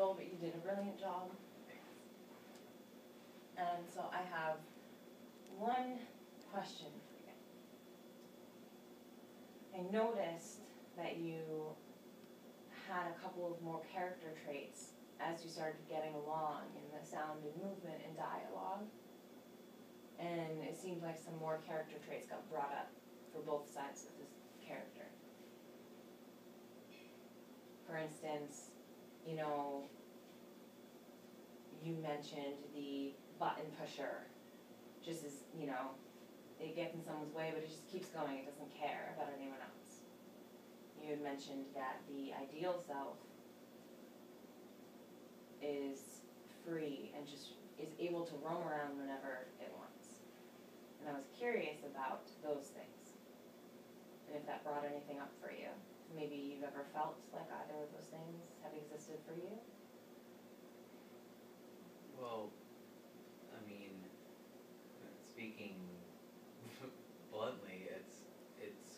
ago, but you did a brilliant job. And so I have one question for you. I noticed that you had a couple of more character traits as you started getting along in the sound and movement and dialogue. And it seemed like some more character traits got brought up for both sides of this character. For instance, you know, you mentioned the button pusher, just as, you know, it gets in someone's way, but it just keeps going, it doesn't care about anyone else. You had mentioned that the ideal self is free and just is able to roam around whenever it wants. And I was curious about those things, and if that brought anything up for you. Maybe you've ever felt like either of those things have existed for you? Well, I mean, speaking bluntly, it's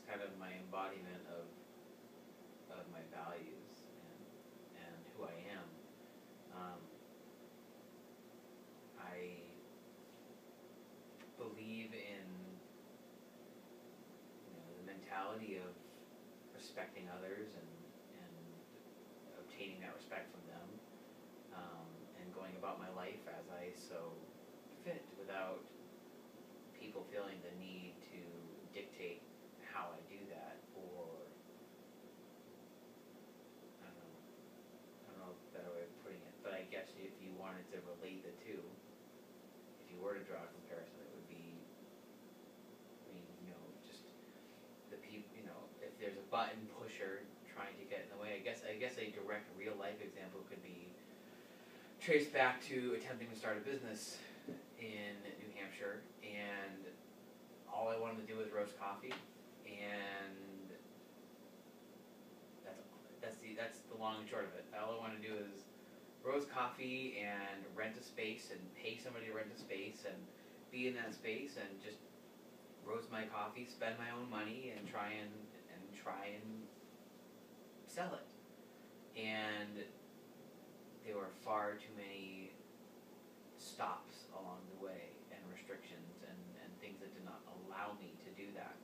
kind of my embodiment of my values and who I am. I believe in, you know, the mentality of respecting others and obtaining that respect from them, and going about my life as I so fit without people feeling the need to dictate how I do that, or I don't know a better way of putting it, but I guess if you wanted to relate the two, if you were to draw a comparison, it would be, I mean, you know, just the people, you know, if there's a button pusher trying to get in the way, I guess a direct real life example could be traced back to attempting to start a business in New Hampshire, and all I wanted to do was roast coffee, and that's the long and short of it. All I want to do is roast coffee and rent a space and pay somebody to rent a space and be in that space and just roast my coffee, spend my own money, and try and sell it. And there were far too many stops along the way and restrictions and things that did not allow me to do that.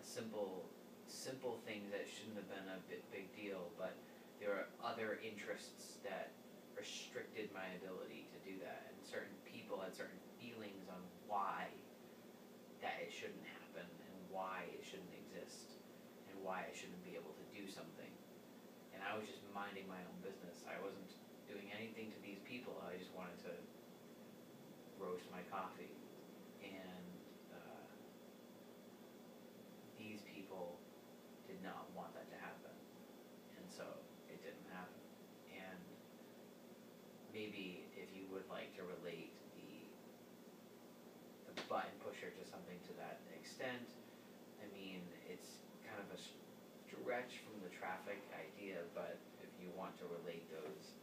Simple things that shouldn't have been a big deal, but there are other interests that restricted my ability to do that, and certain people had certain feelings on why that it shouldn't happen and why it shouldn't exist and why I shouldn't be able to do something. And I was just minding my own business. I wasn't doing anything to these people. I just wanted to roast my coffee. And these people did not want that to happen. And so it didn't happen. And maybe if you would like to relate the button pusher to something to that extent, I mean, it's kind of a stretch from the traffic idea, but if you want to relate those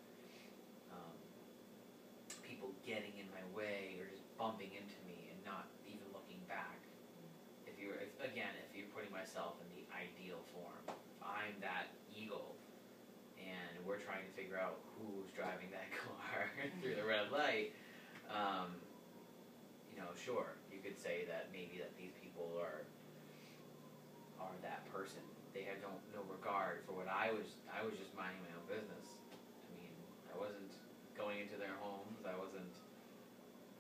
people getting in my way or just bumping into me and not even looking back, if you're putting myself in the ideal form, I'm that eagle and we're trying to figure out who's driving that car through the red light, you know, sure, you could say that maybe that these people are that person. They had no regard for what I was just minding my own business. I mean, I wasn't going into their homes, I wasn't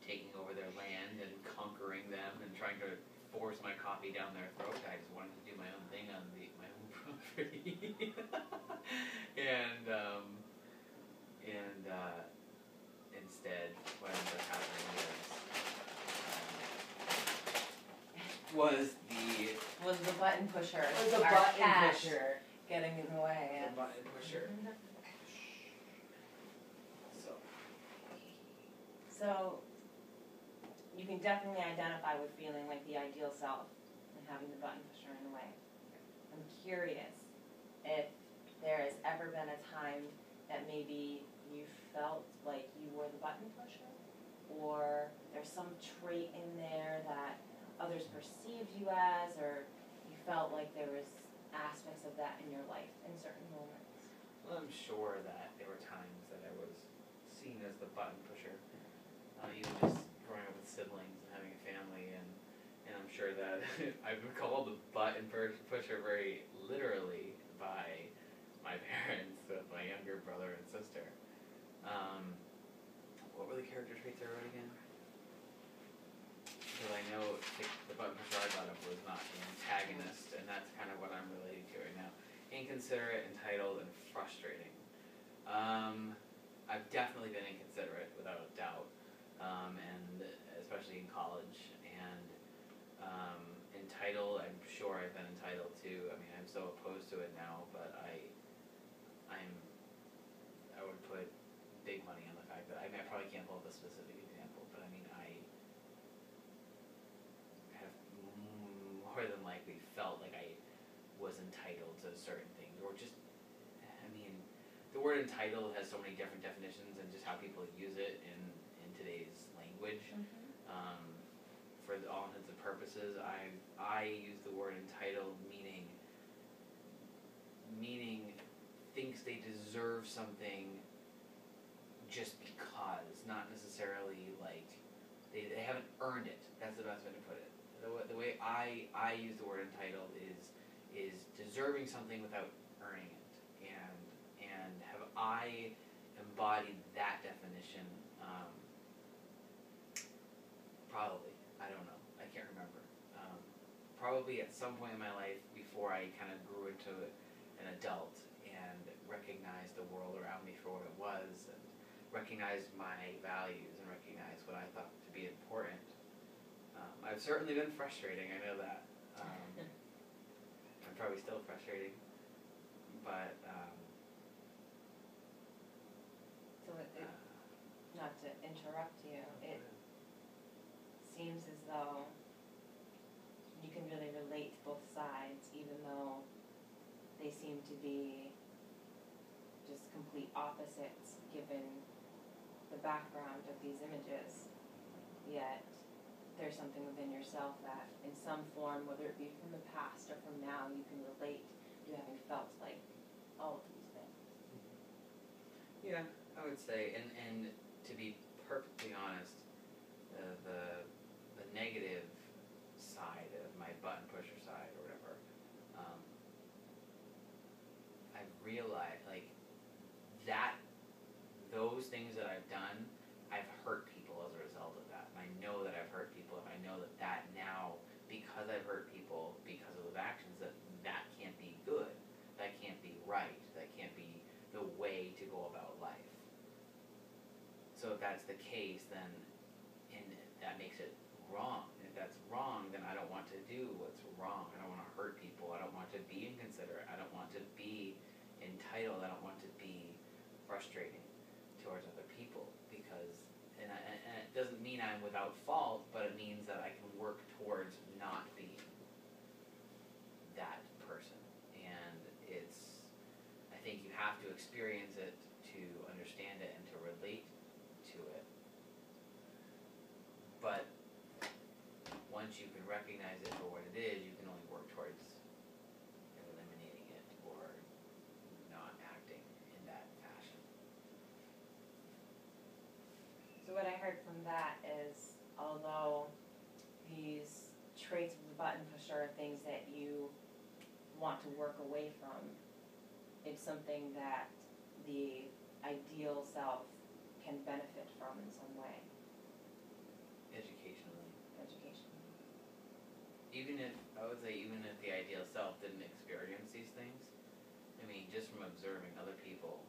taking over their land and conquering them and trying to force my coffee down their throat. I just wanted to do my own thing on my own property. and instead, what ended up happening was the button pusher. Was the our button cat pusher getting in the way. The button pusher. So you can definitely identify with feeling like the ideal self and having the button pusher in the way. I'm curious if there has ever been a time that maybe you felt like you were the button pusher, or there's some trait in there that others perceived you as, or you felt like there was aspects of that in your life in certain moments. Well, I'm sure that there were times that button pusher. Even just growing up with siblings and having a family, and I'm sure that I've been called a button pusher very literally by my parents with my younger brother and sister. What were the character traits I wrote again? Because I know the button pusher I thought of was not an antagonist, and that's kind of what I'm relating to right now. Inconsiderate, entitled, and frustrating. I've definitely been inconsiderate, without a doubt, and especially in college. And entitled, I'm sure I've been entitled to. I mean, I'm so opposed to it now, but I would put big money on the fact that I probably can't pull up a specific example, but I mean, I have more than likely felt like I was entitled to certain things, or just, I mean, the word entitled has so many different definitions, and just how people use it in today's language. For all intents and purposes, I use the word entitled meaning thinks they deserve something just because, not necessarily like they haven't earned it. That's the best way to put it. The way I use the word entitled is deserving something without earning it, and have I embodied that definition? Probably. I don't know. I can't remember. Probably at some point in my life before I kind of grew into an adult and recognized the world around me for what it was, and recognized my values, and recognized what I thought to be important. I've certainly been frustrating, I know that. I'm probably still frustrating, but So not to interrupt you, it seems as though you can really relate to both sides, even though they seem to be just complete opposites given the background of these images. Yet there's something within yourself that in some form, whether it be from the past or from now, you can relate to having felt like all of these things. yeah, I would say, and to be perfectly honest, the negative side of my button pusher side or whatever, I've realized like that those things that I've done, I've hurt people as a result of that. And I know that I've hurt people, and I know that now, because I've hurt people because of those actions, that can't be good, that can't be right, that can't be the way to go about life. So if that's the case, then that makes it wrong. And if that's wrong, then I don't want to do what's wrong. I don't want to hurt people. I don't want to be inconsiderate. I don't want to be entitled. I don't want to be frustrating towards other people, because and it doesn't mean I'm without fault, but it means that I can work towards not being that person. And I think you have to experience it to understand it and to relate to it. But once you can recognize it for what it is, you can only work towards eliminating it or not acting in that fashion. So what I heard from that is, although these traits of the button pusher are things that you want to work away from, it's something that the ideal self can benefit from in some way. Educationally. I would say even if the ideal self didn't experience these things, I mean, just from observing other people,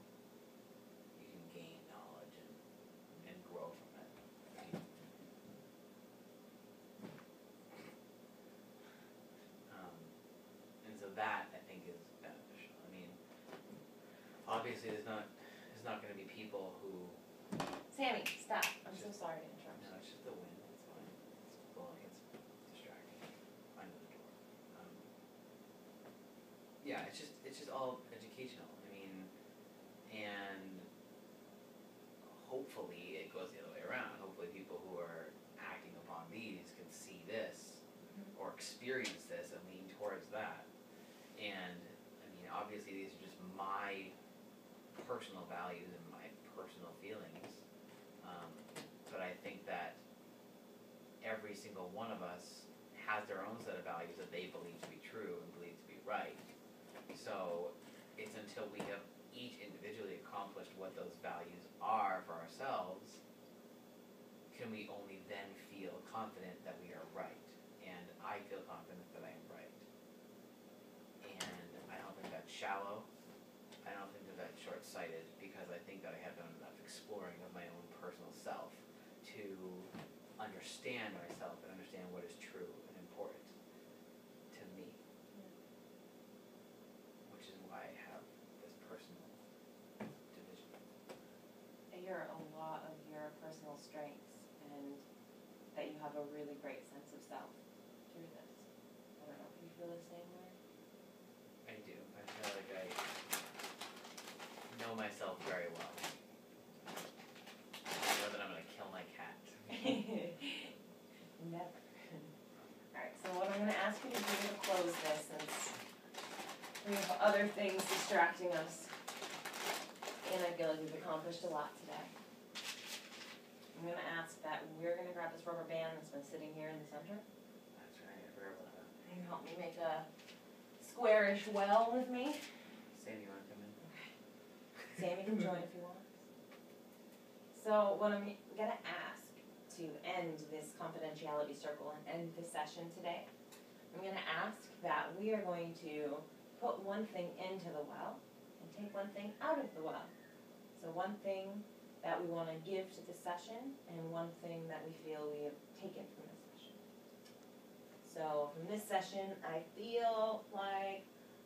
you can gain knowledge and grow from it. And so that, I think, is beneficial. I mean, obviously there's not going to be people who... Sammy, stop. I'm so sorry to interrupt. No, it's just the wind. It's fine. It's blowing. It's distracting. Find the door. Yeah, it's just all educational. I mean, and hopefully it goes the other way around. Hopefully people who are acting upon these can see this or experience this and lean towards that. And I mean, obviously these are just my personal values and my personal feelings. single one of us has their own set of values that they believe to be true and believe to be right. So it's until we have each individually accomplished what those values are for ourselves, can we only then feel confident that we are right. And I feel confident that I am right. And I don't think that's shallow. I don't think that that's short-sighted, because I think that I have done enough exploring of my own personal self to understand myself and understand what is true and important to me. Which is why I have this personal division. You're a lot of your personal strengths, and that you have a really great sense of self through this. I don't know if you feel the same way. I do. I feel like I know myself very well. I know that I'm going to kill my cat. Never. Alright, so what I'm going to ask you to do to close this, since we have other things distracting us, and I feel like we've accomplished a lot today. I'm going to ask that we're going to grab this rubber band that's been sitting here in the center. That's right, I forgot about that. And help me make a squarish well with me. Sandy, you want to come in? Sammy can join if he wants. So what I'm going to ask to end this confidentiality circle and end the session today, I'm going to ask that we are going to put one thing into the well and take one thing out of the well. So one thing that we want to give to the session, and one thing that we feel we have taken from this session. So from this session, I feel like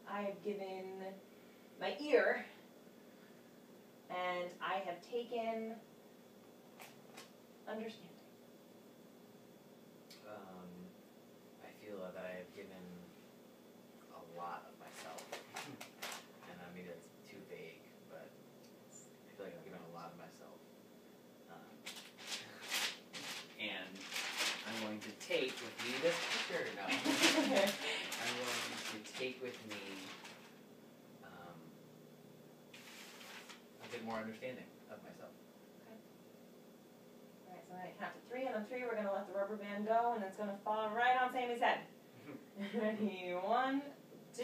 I have given my ear, and I have taken understanding. I feel that I have given a lot of myself. And maybe that's too vague, but I feel like I've given a lot of myself. And I'm going to take with me this picture. No. I'm going to take with me a bit more understanding of myself. Alright, so I'm going to count to 3, and on 3 we're going to let the rubber band go, and it's going to fall right on Sammy's head. Ready? 1, 2.